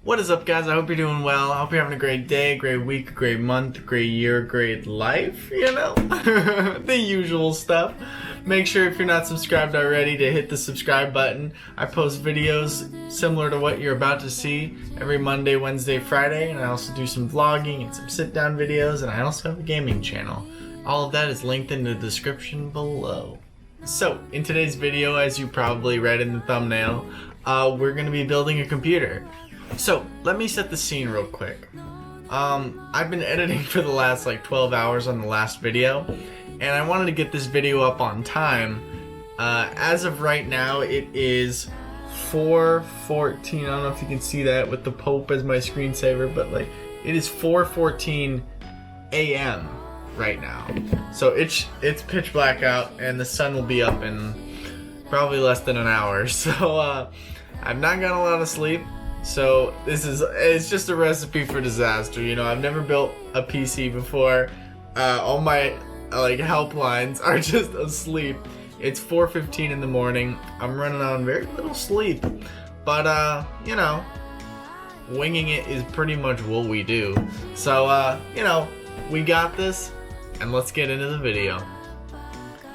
What is up, guys? I hope you're doing well. I hope you're having a great day, great week, great month, great year, great life, you know? The usual stuff. Make sure if you're not subscribed already to hit the subscribe button. I post videos similar to what you're about to see every Monday, Wednesday, Friday, and I also do some vlogging and some sit-down videos, and I also have a gaming channel. All of that is linked in the description below. So, in today's video, as you probably read in the thumbnail, we're going to be building a computer. So, let me set the scene real quick. I've been editing for the last 12 hours on the last video, and I wanted to get this video up on time. As of right now, it is 4:14. I don't know if you can see that with the Pope as my screensaver, but it is 4:14 a.m. right now. So it's pitch black out, and the sun will be up in probably less than an hour. So I've not got a lot of sleep. So it's just a recipe for disaster. You know, I've never built a PC before. All my helplines are just asleep. It's 4:15 in the morning. I'm running on very little sleep, but you know, winging it is pretty much what we do. So you know, we got this, and let's get into the video.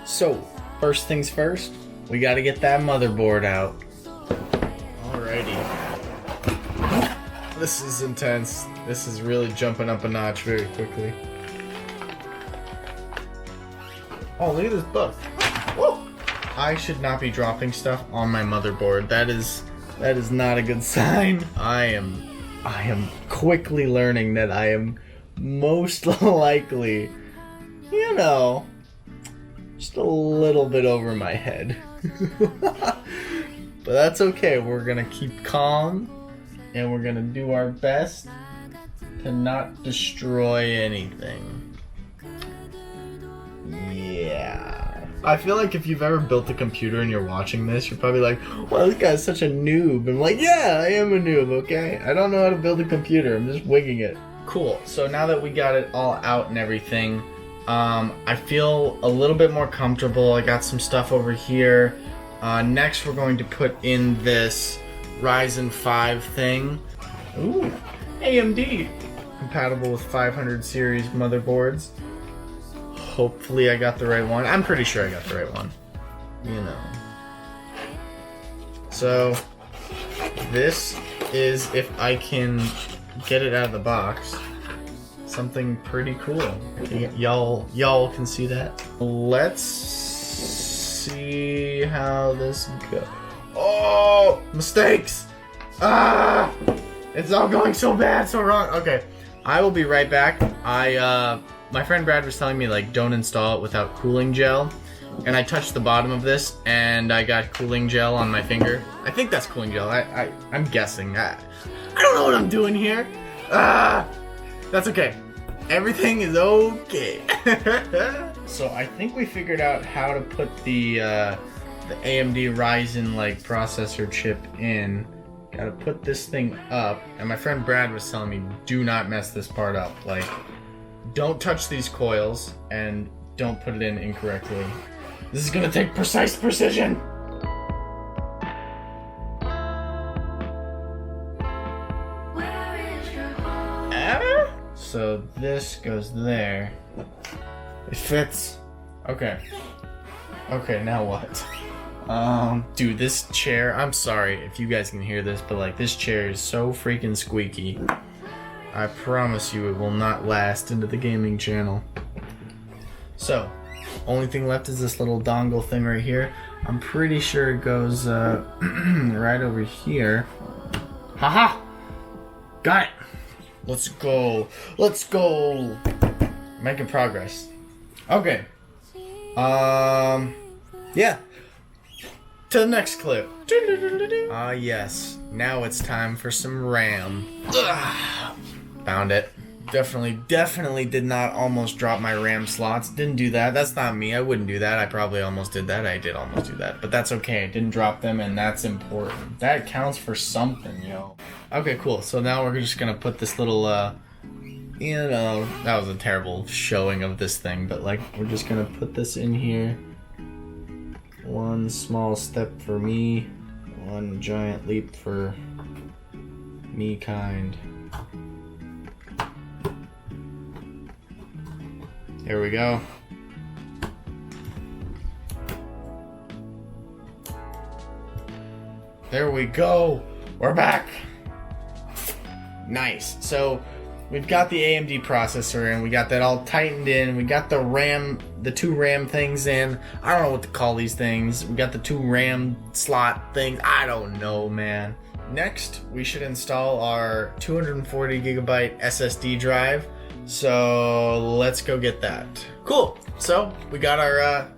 So first things first, we got to get that motherboard out. Alrighty. This is intense. This is really jumping up a notch very quickly. Oh, look at this book. Whoa! I should not be dropping stuff on my motherboard. That is not a good sign. I am quickly learning that I am most likely, you know, just a little bit over my head. But that's okay. We're gonna keep calm, and we're gonna do our best to not destroy anything. Yeah. I feel like if you've ever built a computer and you're watching this, you're probably like, well, this guy's such a noob. I'm like, yeah, I am a noob, okay? I don't know how to build a computer. I'm just winging it. Cool. So now that we got it all out and everything, I feel a little bit more comfortable. I got some stuff over here. Next, we're going to put in this Ryzen 5 thing. Ooh, AMD. Compatible with 500 series motherboards. Hopefully I got the right one. I'm pretty sure I got the right one. You know. So, this is, if I can get it out of the box, something pretty cool. Y'all can see that. Let's see how this goes. Oh, mistakes! Ah, it's all going so bad, so wrong. Okay, I will be right back. My friend Brad was telling me don't install it without cooling gel, and I touched the bottom of this and I got cooling gel on my finger. I think that's cooling gel. I'm guessing. I don't know what I'm doing here. That's okay. Everything is okay. So I think we figured out how to put the AMD Ryzen processor chip in. Gotta put this thing up, and my friend Brad was telling me, do not mess this part up. Don't touch these coils, and don't put it in incorrectly. This is gonna take precise precision. So this goes there. It fits. Okay. Okay, now what? Dude, this chair, I'm sorry if you guys can hear this, but this chair is so freaking squeaky. I promise you it will not last into the gaming channel. So, only thing left is this little dongle thing right here. I'm pretty sure it goes right over here. Haha! Got it! Let's go. Let's go. Making progress. Okay. Yeah. To the next clip. Yes. Now it's time for some RAM. Ugh. Found it. Definitely did not almost drop my RAM slots. Didn't do that. That's not me. I wouldn't do that. I probably almost did that. I did almost do that. But that's okay. I didn't drop them, and that's important. That counts for something, yo. Okay, cool. So now we're just gonna put this little, you know, that was a terrible showing of this thing, but we're just gonna put this in here. One small step for me, one giant leap for Me kind. There we go. There we go. We're back. Nice. So we've got the AMD processor in. We got that all tightened in. We got the RAM, the 2 RAM things in. I don't know what to call these things. We got the 2 RAM slot things. I don't know, man. Next, we should install our 240 gigabyte SSD drive. So let's go get that. Cool. So we got our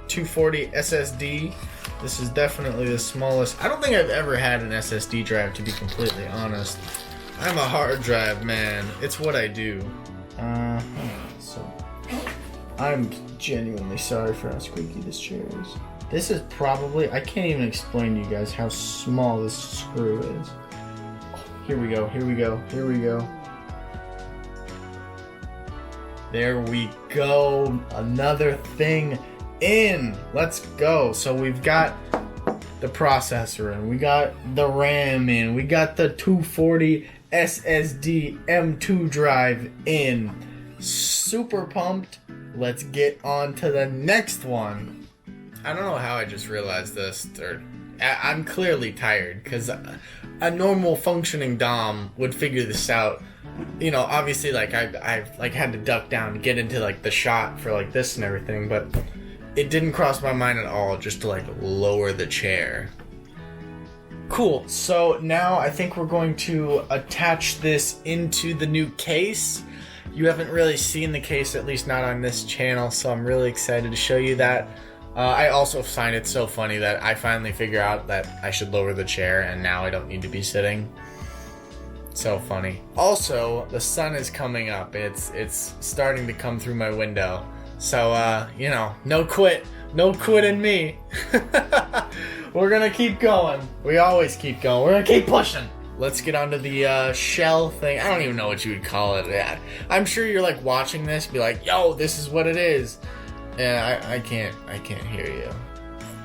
240 SSD. This is definitely the smallest. I don't think I've ever had an SSD drive, to be completely honest. I'm a hard drive man. It's what I do. So I'm genuinely sorry for how squeaky this chair is. This is probably, I can't even explain to you guys how small this screw is. Here we go, here we go, here we go. There we go. Another thing in. Let's go. So we've got the processor in, we got the RAM in, we got the 240 SSD M2 drive in. Super pumped. Let's get on to the next one. I don't know how I just realized this, or I'm clearly tired, because a normal functioning Dom would figure this out. You know, obviously, like I've like had to duck down to get into like the shot for like this and everything, but it didn't cross my mind at all just to like lower the chair. Cool, so now I think we're going to attach this into the new case. You haven't really seen the case, at least not on this channel, so I'm really excited to show you that. I also find it so funny that I finally figure out that I should lower the chair and now I don't need to be sitting. So funny. Also, the sun is coming up. It's starting to come through my window. So, you know, no quitting me. We're gonna keep going. We always keep going. We're gonna keep pushing. Let's get onto the shell thing. I don't even know what you would call it. Yeah. I'm sure you're like watching this, be like, yo, this is what it is. Yeah, I can't hear you.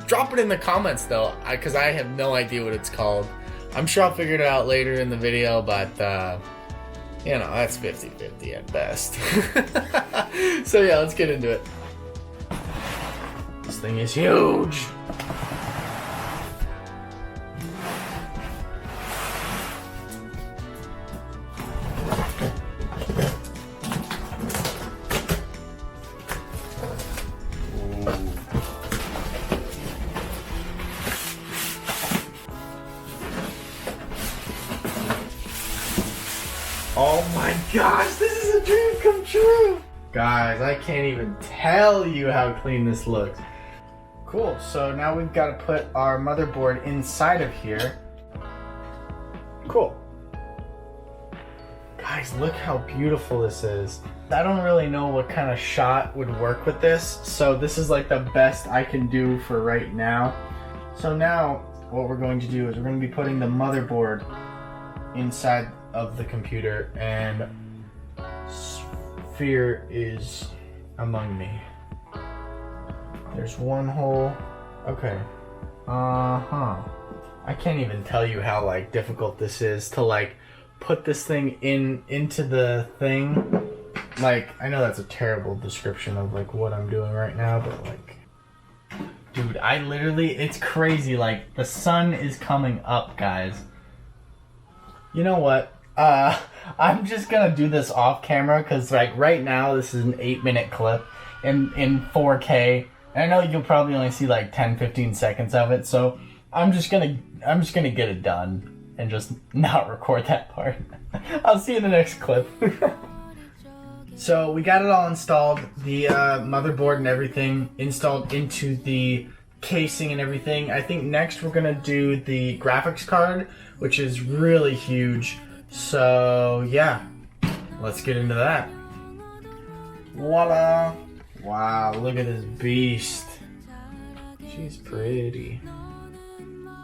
Drop it in the comments though, because I have no idea what it's called. I'm sure I'll figure it out later in the video, but you know, that's 50-50 at best. So yeah, let's get into it. This thing is huge. Oh my gosh, this is a dream come true! Guys, I can't even tell you how clean this looks. Cool, so now we've got to put our motherboard inside of here. Cool. Guys, look how beautiful this is. I don't really know what kind of shot would work with this, so this is like the best I can do for right now. So now, what we're going to do is we're going to be putting the motherboard inside of the computer, and fear is among me. There's one hole. Okay. I can't even tell you how like difficult this is to like put this thing into the thing. Like, I know that's a terrible description of like what I'm doing right now, but like, dude, I literally, it's crazy. Like, the sun is coming up, guys. You know what? I'm just gonna do this off camera because like right now this is an 8-minute clip in 4K. And I know you'll probably only see like 10-15 seconds of it, so I'm just gonna get it done and just not record that part. I'll see you in the next clip. So we got it all installed, the motherboard and everything installed into the casing and everything. I think next we're gonna do the graphics card, which is really huge. So yeah, let's get into that. Voila! Wow, look at this beast. She's pretty.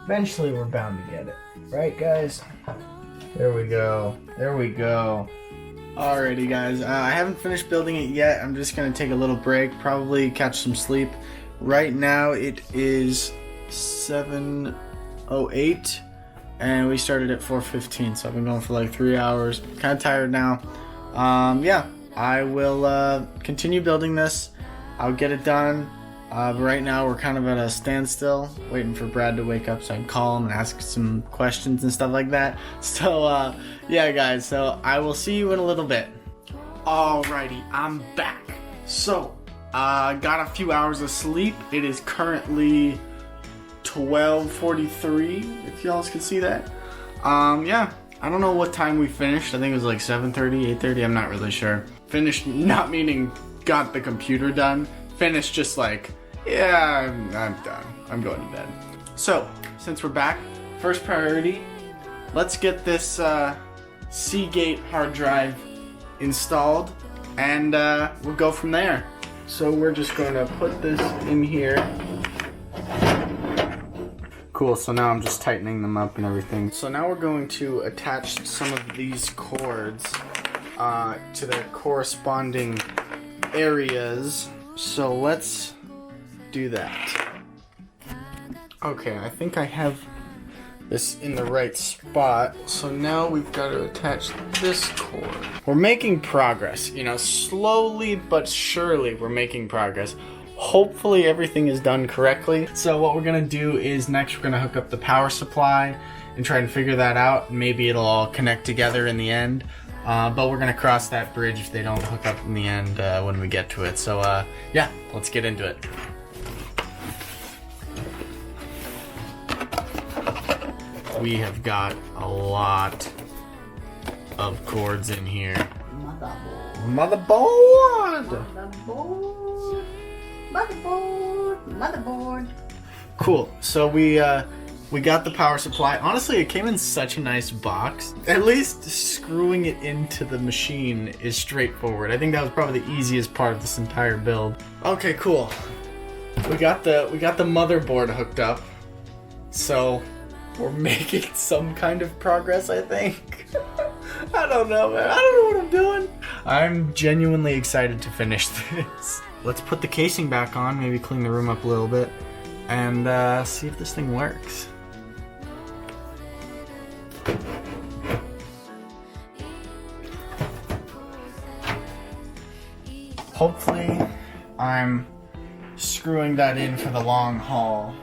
Eventually we're bound to get it. Right, guys? There we go. There we go. Alrighty, guys. I haven't finished building it yet. I'm just going to take a little break, probably catch some sleep. Right now it is 7:08. and we started at 4:15, so I've been going for like 3 hours. Kind of tired now. Yeah, I will continue building this. I'll get it done. But right now we're kind of at a standstill, waiting for Brad to wake up so I can call him and ask some questions and stuff like that. So yeah guys, so I will see you in a little bit. Alrighty, I'm back. So got a few hours of sleep. It is currently 12:43, if y'all can see that. Yeah, I don't know what time we finished. I think it was like 7:30, 8:30, I'm not really sure. Finished not meaning got the computer done. Finished just like, yeah, I'm done. I'm going to bed. So, since we're back, first priority, let's get this Seagate hard drive installed, and we'll go from there. So we're just going to put this in here. Cool, so now I'm just tightening them up and everything. So now we're going to attach some of these cords to their corresponding areas. So let's do that. Okay, I think I have this in the right spot. So now we've got to attach this cord. We're making progress, you know, slowly but surely we're making progress. Hopefully everything is done correctly. So what we're gonna do is next we're gonna hook up the power supply and try and figure that out. Maybe it'll all connect together in the end. But we're gonna cross that bridge if they don't hook up in the end when we get to it. So yeah, let's get into it. We have got a lot of cords in here. Motherboard! Motherboard! Cool. So we got the power supply. Honestly, it came in such a nice box. At least screwing it into the machine is straightforward. I think that was probably the easiest part of this entire build. Okay, cool. We got the motherboard hooked up. So we're making some kind of progress, I think. I don't know, man. I don't know what I'm doing. I'm genuinely excited to finish this. Let's put the casing back on, maybe clean the room up a little bit, and see if this thing works. Hopefully, I'm screwing that in for the long haul.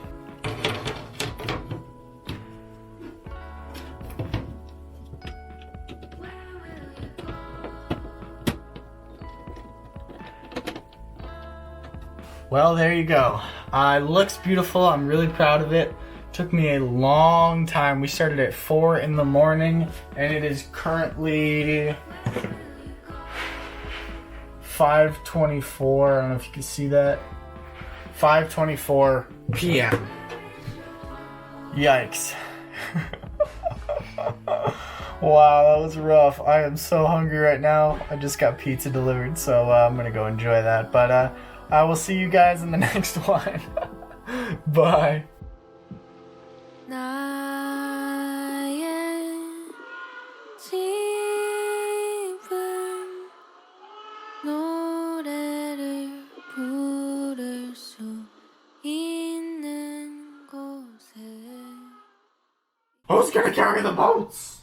Well, there you go. It looks beautiful. I'm really proud of it. Took me a long time. We started at 4 in the morning, and it is currently 5:24. I don't know if you can see that. 5:24 p.m. Yikes. Wow, that was rough. I am so hungry right now. I just got pizza delivered, so I'm gonna go enjoy that. But I will see you guys in the next one. Bye. Who's gonna carry the boats?